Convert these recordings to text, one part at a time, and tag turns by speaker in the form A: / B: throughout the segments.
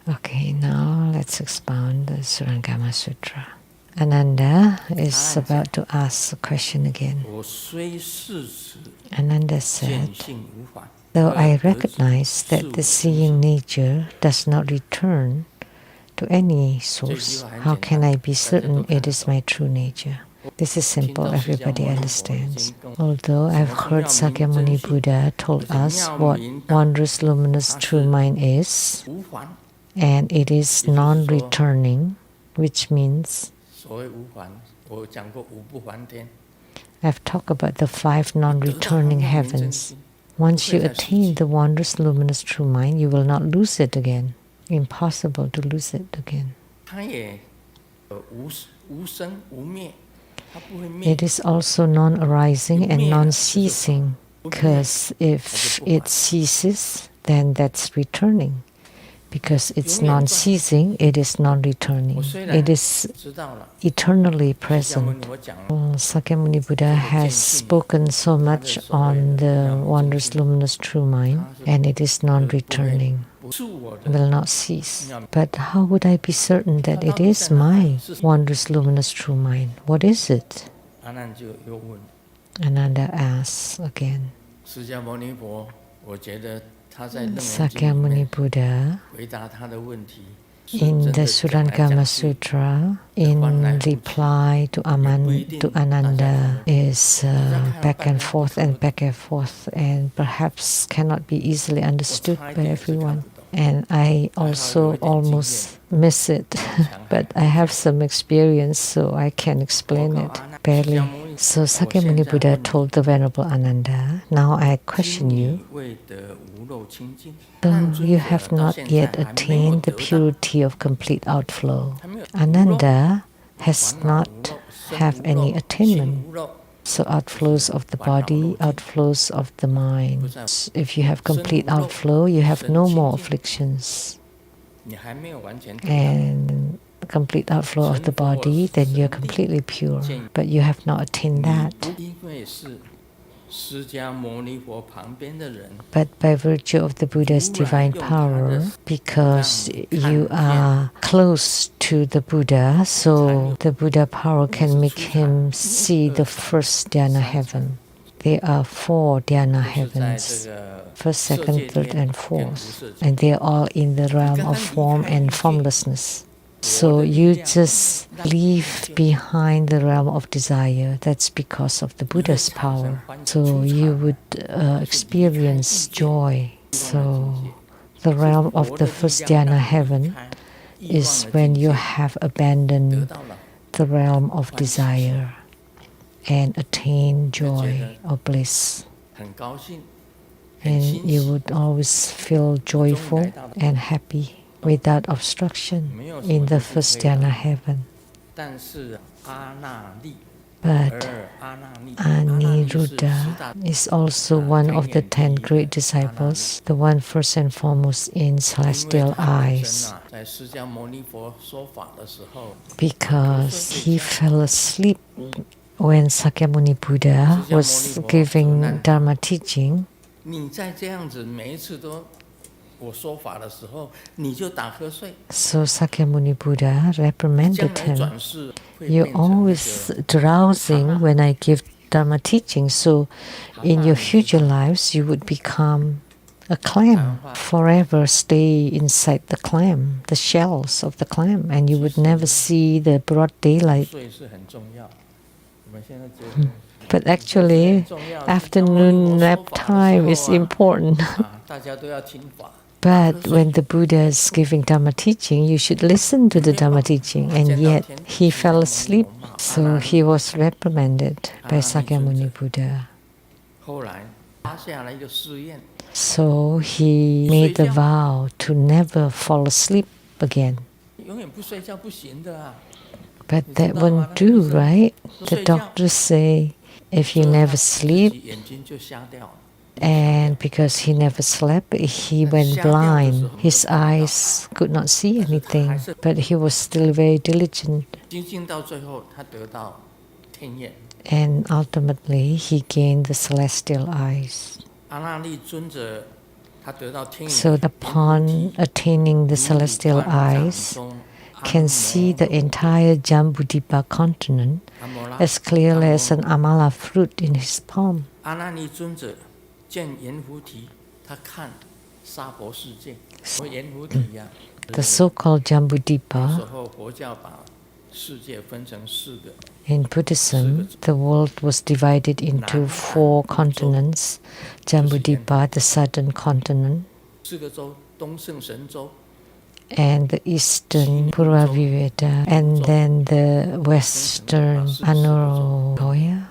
A: Okay, now let's expound the Surangama Sutra. Ananda is about to ask the question again. Ananda said, though I recognize that the seeing nature does not return to any source, how can I be certain it is my true nature? This is simple, everybody understands. Although I've heard Sakyamuni Buddha told us what wondrous, luminous, true mind is, and it is non-returning, which means I've talked about the 5 non-returning heavens. Once you attain the wondrous, luminous, true mind, you will not lose it again. Impossible to lose it again. It is also non-arising and non-ceasing, because if it ceases, then that's returning. Because it's non-ceasing, it is non-returning. It is eternally present. Sakyamuni Buddha has spoken so much on the wondrous, luminous, true mind, and it is non-returning, will not cease. But how would I be certain that it is my wondrous, luminous, true mind? What is it? Ananda asks again. Sakyamuni Buddha, in the Surangama Sutra, in reply to Ananda, is back and forth, and perhaps cannot be easily understood by everyone. And I also almost miss it, but I have some experience, so I can explain it barely. So Sakyamuni Buddha told the Venerable Ananda, now I question you, though you have not yet attained the purity of complete outflow. Ananda has not have any attainment. So outflows of the body, outflows of the mind. If you have complete outflow, you have no more afflictions. And complete outflow of the body, then you're completely pure. But you have not attained that. But by virtue of the Buddha's divine power, because you are close to the Buddha, so the Buddha power can make him see the first Dhyana Heaven. There are 4 Dhyana Heavens, first, second, third, and fourth. And they are all in the realm of form and formlessness. So you just leave behind the realm of desire. That's because of the Buddha's power. So you would experience joy. So the realm of the first Dhyana Heaven is when you have abandoned the realm of desire and attain joy or bliss. And you would always feel joyful and happy, without obstruction, in the first Dhyana Heaven. But Aniruddha is also one of the 10 great disciples, the one first and foremost in celestial eyes, because he fell asleep when Sakyamuni Buddha was giving Dharma teaching. So Sakyamuni Buddha reprimanded him. You're always drowsing when I give Dharma teaching, so in your future lives you would become a clam, forever stay inside the clam, the shells of the clam, and you would never see the broad daylight. But actually, afternoon nap time is important. But when the Buddha is giving Dharma teaching, you should listen to the Dharma teaching, and yet he fell asleep. So he was reprimanded by Sakyamuni Buddha. So he made the vow to never fall asleep again. But that won't do, right? The doctors say if you never sleep, and because he never slept, he went blind. His eyes could not see anything, but he was still very diligent. And ultimately, he gained the celestial eyes. So upon attaining the celestial eyes, can see the entire Jambudvipa continent as clearly as an amala fruit in his palm. The so-called Jambudvipa, in Buddhism, the world was divided into 4 continents. Jambudvipa, the southern continent, and the eastern Puraviveda, and then the western Aniruddha,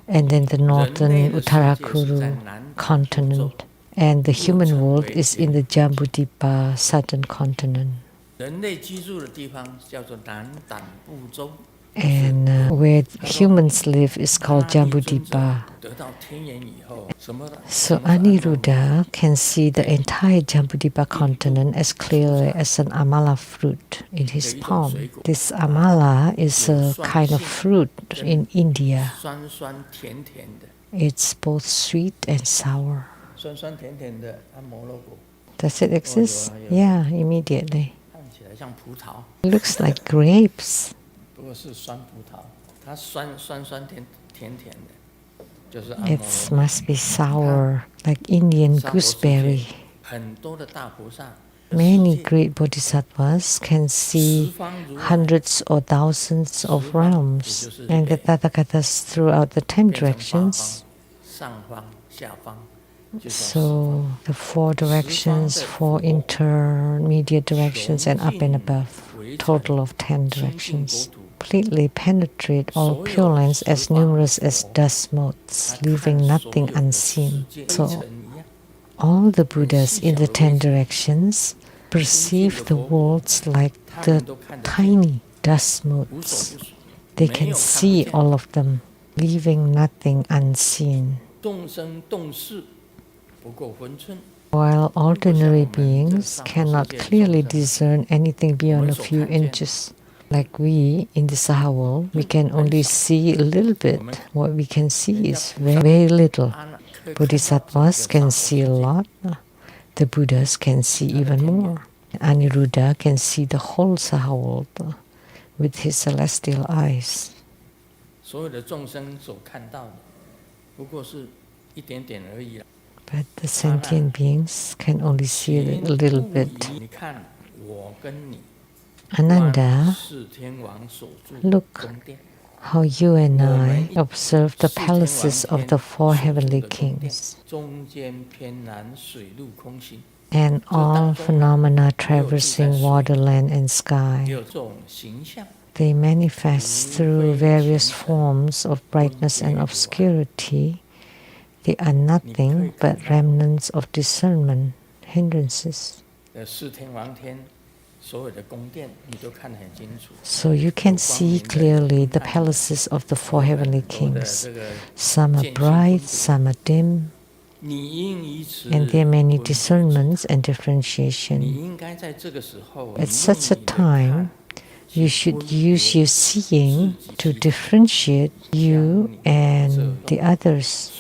A: and then the northern Uttarakuru continent. And the human world is in the Jambudvipa southern continent. And where humans live is called Jambudvipa. So Aniruddha can see the entire Jambudvipa continent as clearly as an amala fruit in his palm. This amala is a kind of fruit in India. It's both sweet and sour. Does it exist? Yeah, immediately. It looks like grapes. It must be sour, like Indian gooseberry. Many great bodhisattvas can see hundreds or thousands of realms, and the Tathagatas throughout the 10 directions. So the 4 directions, 4 intermediate directions, and up and above, total of 10 directions, completely penetrate all purelands as numerous as dust motes, leaving nothing unseen. So all the Buddhas in the 10 directions perceive the worlds like the tiny dust motes. They can see all of them, leaving nothing unseen. While ordinary beings cannot clearly discern anything beyond a few inches, like we in the saha world, we can only see a little bit. What we can see is very, very little. Bodhisattvas can see a lot. The Buddhas can see even more. Aniruddha can see the whole saha world with his celestial eyes. But the sentient beings can only see a little bit. Ananda, look how you and I observe the palaces of the 4 heavenly kings, and all phenomena traversing water, land, and sky. They manifest through various forms of brightness and obscurity. They are nothing but remnants of discernment, hindrances. So you can see clearly the palaces of the 4 heavenly kings. Some are bright, some are dim, and there are many discernments and differentiation. At such a time, you should use your seeing to differentiate you and the others.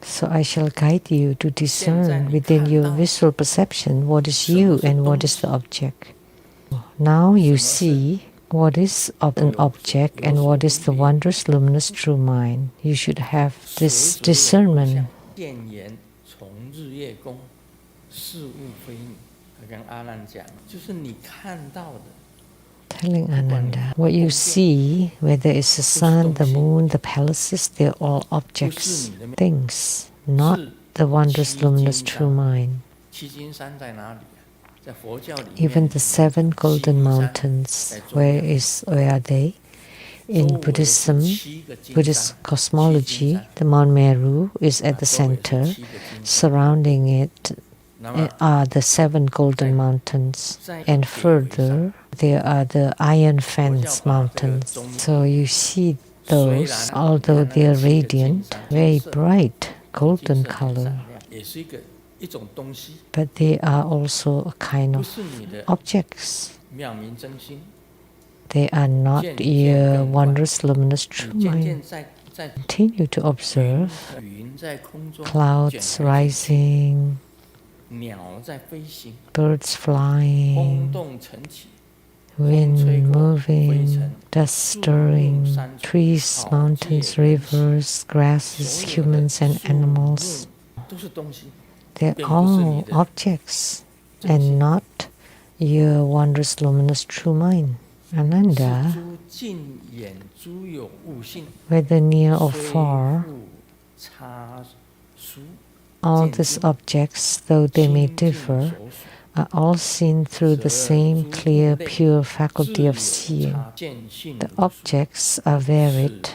A: So I shall guide you to discern within your visual perception what is you and what is the object. Now you see what is an object and what is the wondrous, luminous, true mind. You should have this discernment. Telling Ananda, what you see, whether it's the sun, the moon, the palaces, they're all objects, things, not the wondrous, luminous, true mind. Even the 7 golden mountains, where are they? In Buddhism, Buddhist cosmology, the Mount Meru is at the center. Surrounding it are the 7 golden mountains, and further there are the iron fence mountains. So you see those, although they are radiant, very bright golden color, but they are also a kind of objects. They are not your wondrous, luminous, true mind. continue to observe clouds rising, birds flying, wind moving, dust stirring, trees, mountains, rivers, grasses, humans and animals. They're all objects and not your wondrous luminous true mind. Ananda, whether near or far, all these objects, though they may differ, are all seen through the same clear, pure faculty of seeing. The objects are varied,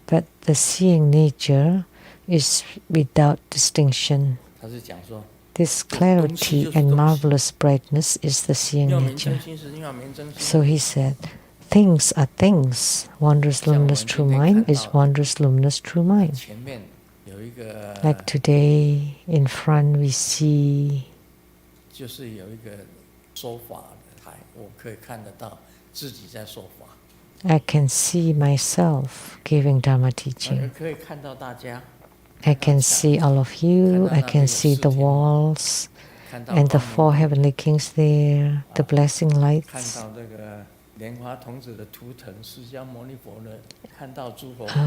A: but the seeing nature is without distinction. This clarity and marvelous brightness is the seeing nature. So he said, things are things. Wondrous luminous true mind is wondrous luminous true mind. Like today, in front we see I can see myself giving Dharma teaching. I can see all of you, I can see the walls and the 4 heavenly kings there, the blessing lights.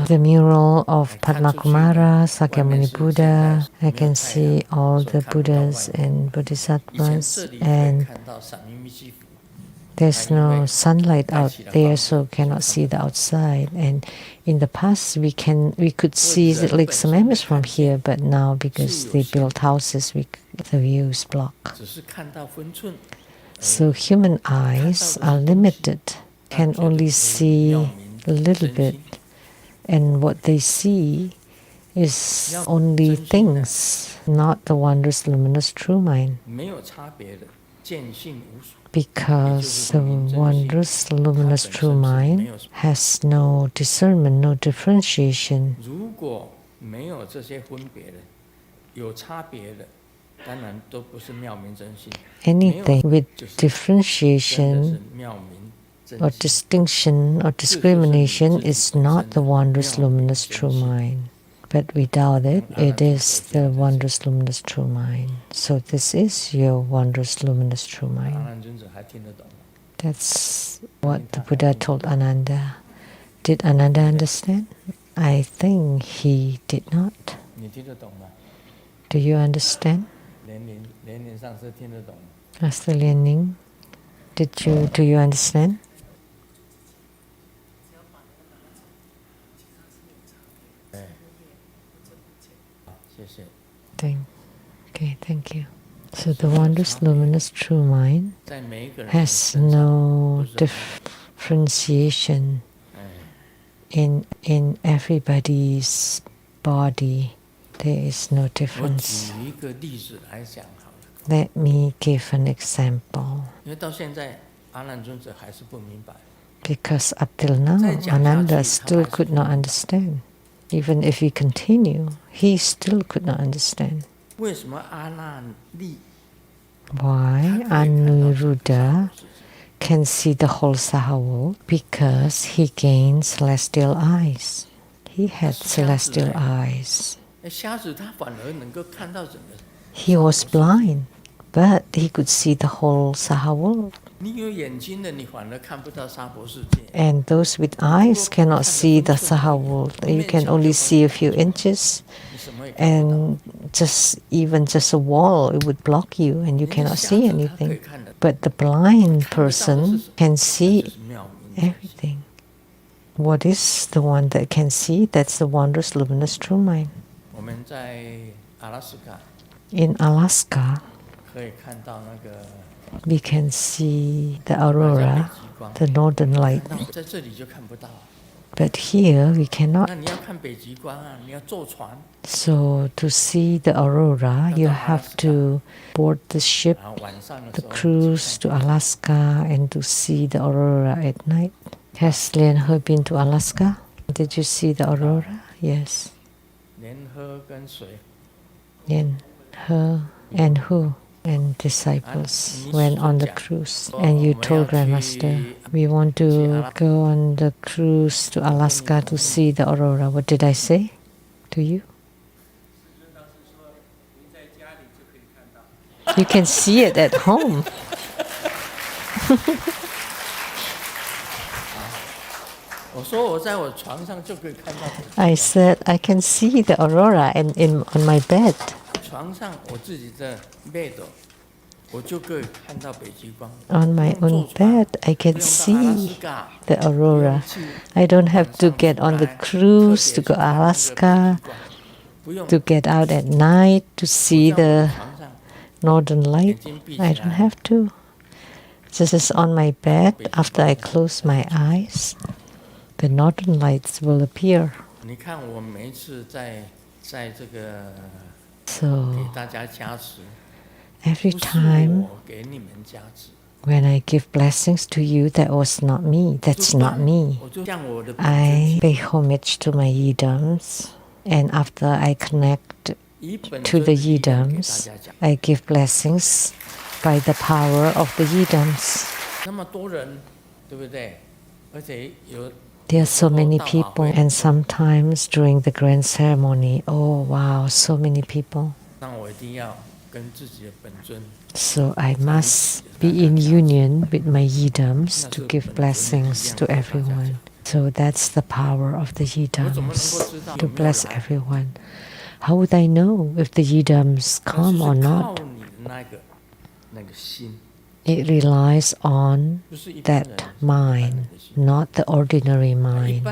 A: The mural of Padma Kumara, Sakyamuni Buddha. I can see all the Buddhas and bodhisattvas, and there's no sunlight out there, so cannot see the outside. And in the past, we could see the Lake Samamas from here, but now because they built houses, the view is blocked. So human eyes are limited, can only see a little bit, and what they see is only things, not the wondrous luminous true mind. Because the wondrous luminous true mind has no discernment, no differentiation. Anything with differentiation or distinction or discrimination is not the wondrous luminous true mind. But without it, it is the wondrous luminous true mind. So this is your wondrous luminous true mind. That's what the Buddha told Ananda. Did Ananda understand? I think he did not. Do you understand? Master Lian Ning, do you understand? Thank you. So the wondrous luminous true mind has no differentiation in everybody's body. There is no difference. Let me give an example. Because up till now, Ananda still could not understand. Even if we continue, he still could not understand. Why Aniruddha can see the whole saha world? Because he gained celestial eyes. He had celestial eyes. He was blind, but he could see the whole saha world. And those with eyes cannot see the saha world. You can only see a few inches, and just a wall, it would block you and you cannot see anything. But the blind person can see everything. What is the one that can see? That's the wondrous luminous true mind. In Alaska, we can see the aurora, the northern light. But here we cannot. So to see the aurora, you have to board the ship, the cruise to Alaska, and to see the aurora at night. Has Lian He been to Alaska? Did you see the aurora? Yes. Lian He and who? and disciples went on the cruise, and you told Grandmaster, we want to go on the cruise to Alaska to see the aurora. What did I say to you? You can see it at home. I said I can see the aurora on my bed. On my own bed, I can see the aurora. I don't have to get on the cruise to go to Alaska, to get out at night to see the northern light. I don't have to. Just on my bed, after I close my eyes, the northern lights will appear. So, every time when I give blessings to you, that was not me. That's not me. I pay homage to my yidams, and after I connect to the yidams, I give blessings by the power of the yidams. There are so many people, and sometimes during the grand ceremony, oh wow, so many people. So I must be in union with my yidams to give blessings to everyone. So that's the power of the yidams, to bless everyone. How would I know if the yidams come or not? It relies on that mind, not the ordinary mind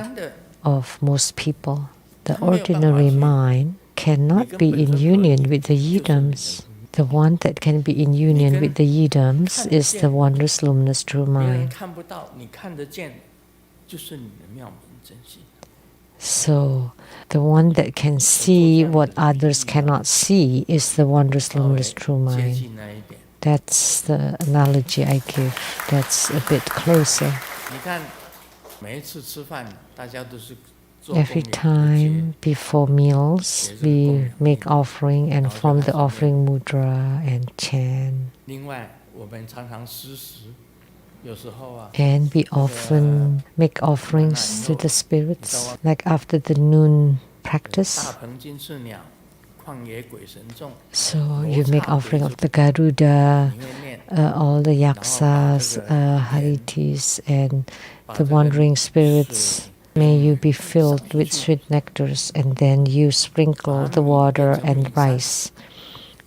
A: of most people. The ordinary mind cannot be in union with the yidams. The one that can be in union with the yidams is the wondrous, luminous, true mind. So, the one that can see what others cannot see is the wondrous, luminous, true mind. That's the analogy I give. That's a bit closer. Every time before meals, we make offering and form the offering mudra and chant. And we often make offerings to the spirits, like after the noon practice. So you make offering of the Garuda, all the yaksas, haritis, and the wandering spirits. May you be filled with sweet nectars, and then you sprinkle the water and rice.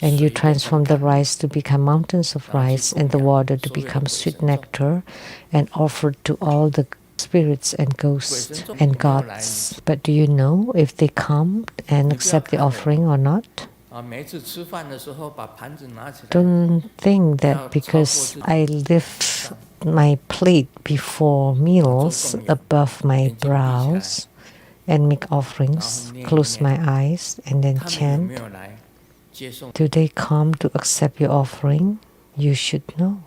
A: And you transform the rice to become mountains of rice, and the water to become sweet nectar, and offered to all the spirits and ghosts and gods. But do you know if they come and accept the offering or not? Don't think that because I lift my plate before meals above my brows and make offerings, close my eyes and then chant, do they come to accept your offering? You should know.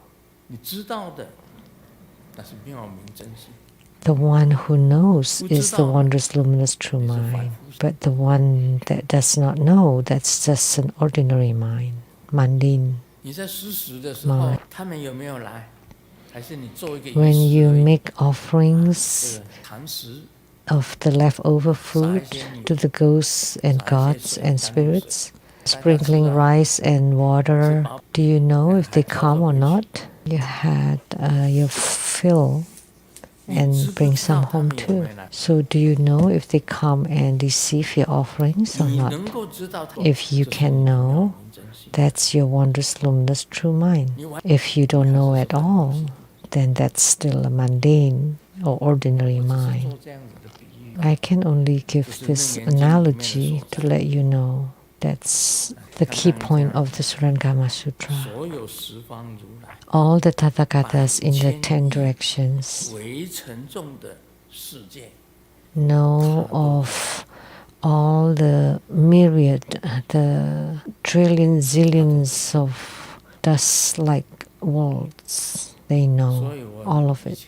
A: The one who knows is the wondrous, luminous, true mind. But the one that does not know, that's just an ordinary mind, mundane mind. When you make offerings of the leftover food to the ghosts and gods and spirits, sprinkling rice and water, do you know if they come or not? You had your fill and bring some home too. So do you know if they come and receive your offerings or not? If you can know, that's your wondrous, luminous, true mind. If you don't know at all, then that's still a mundane or ordinary mind. I can only give this analogy to let you know that's the key point of the Surangama Sutra. All the Tathagatas in the 10 directions know of all the myriad, the trillions, zillions of dust-like worlds. They know all of it.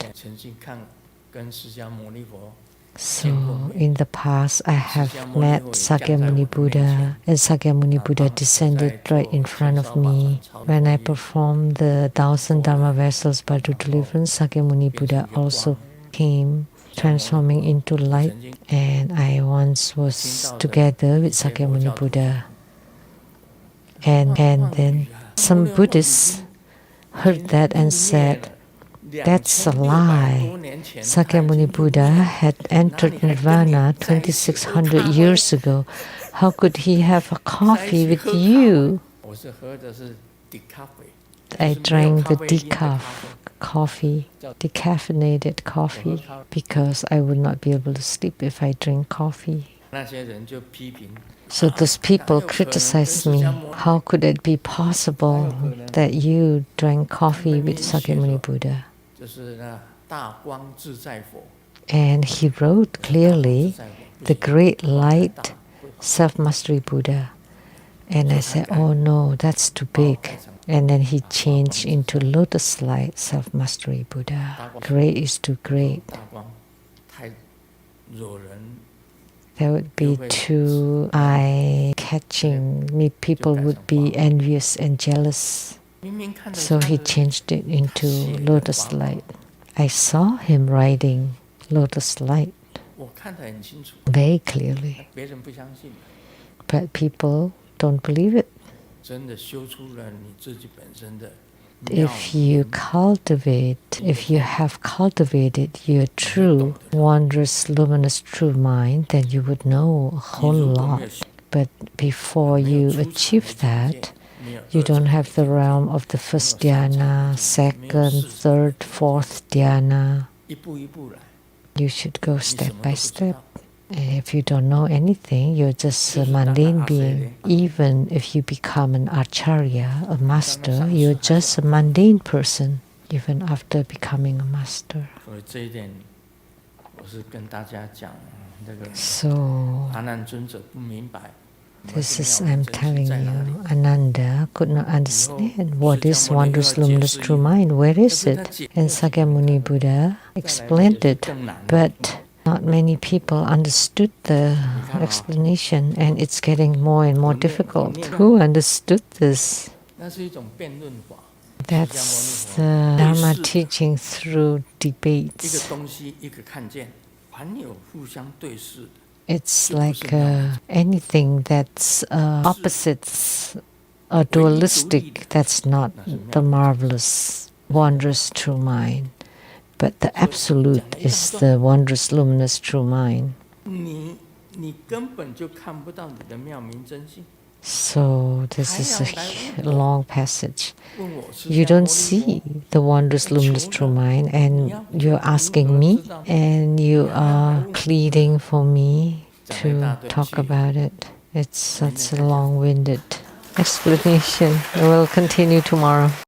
A: So in the past, I have met Sakyamuni Buddha, and Sakyamuni Buddha descended right in front of me. When I performed the 1,000 Dharma vessels Bhadru deliverance, Sakyamuni Buddha also came, transforming into light, and I once was together with Sakyamuni Buddha. And then some Buddhists heard that and said, "That's a lie. Sakyamuni Buddha had entered Nirvana 2600 years ago. How could he have a coffee with you?" I drank the decaffeinated coffee, because I would not be able to sleep if I drink coffee. So those people criticized me. How could it be possible that you drank coffee with Sakyamuni Buddha? And he wrote clearly, the great light, self-mastery Buddha. And I said, oh no, that's too big. And then he changed into lotus light, self-mastery Buddha. Great is too great. That would be too eye-catching. People would be envious and jealous. So he changed it into lotus light. I saw him riding lotus light very clearly. But people don't believe it. If you have cultivated your true, wondrous, luminous, true mind, then you would know a whole lot. But before you achieve that, you don't have the realm of the first dhyana, second, third, fourth dhyana. You should go step by step. If you don't know anything, you're just a mundane being. Even if you become an acharya, a master, you're just a mundane person, even after becoming a master. So, this is, I'm telling you, Ananda could not understand what is wondrous, luminous, true mind. Where is it? And Sakyamuni Buddha explained it, but not many people understood the explanation, and it's getting more and more difficult. Who understood this? That's the Dharma teaching through debates. It's like anything that's opposites or dualistic, that's not the marvelous, wondrous true mind. But the absolute is the wondrous, luminous, true mind. So this is a long passage. You don't see the wondrous, luminous, true mind, and you're asking me, and you are pleading for me to talk about it. It's such a long-winded explanation. We'll continue tomorrow.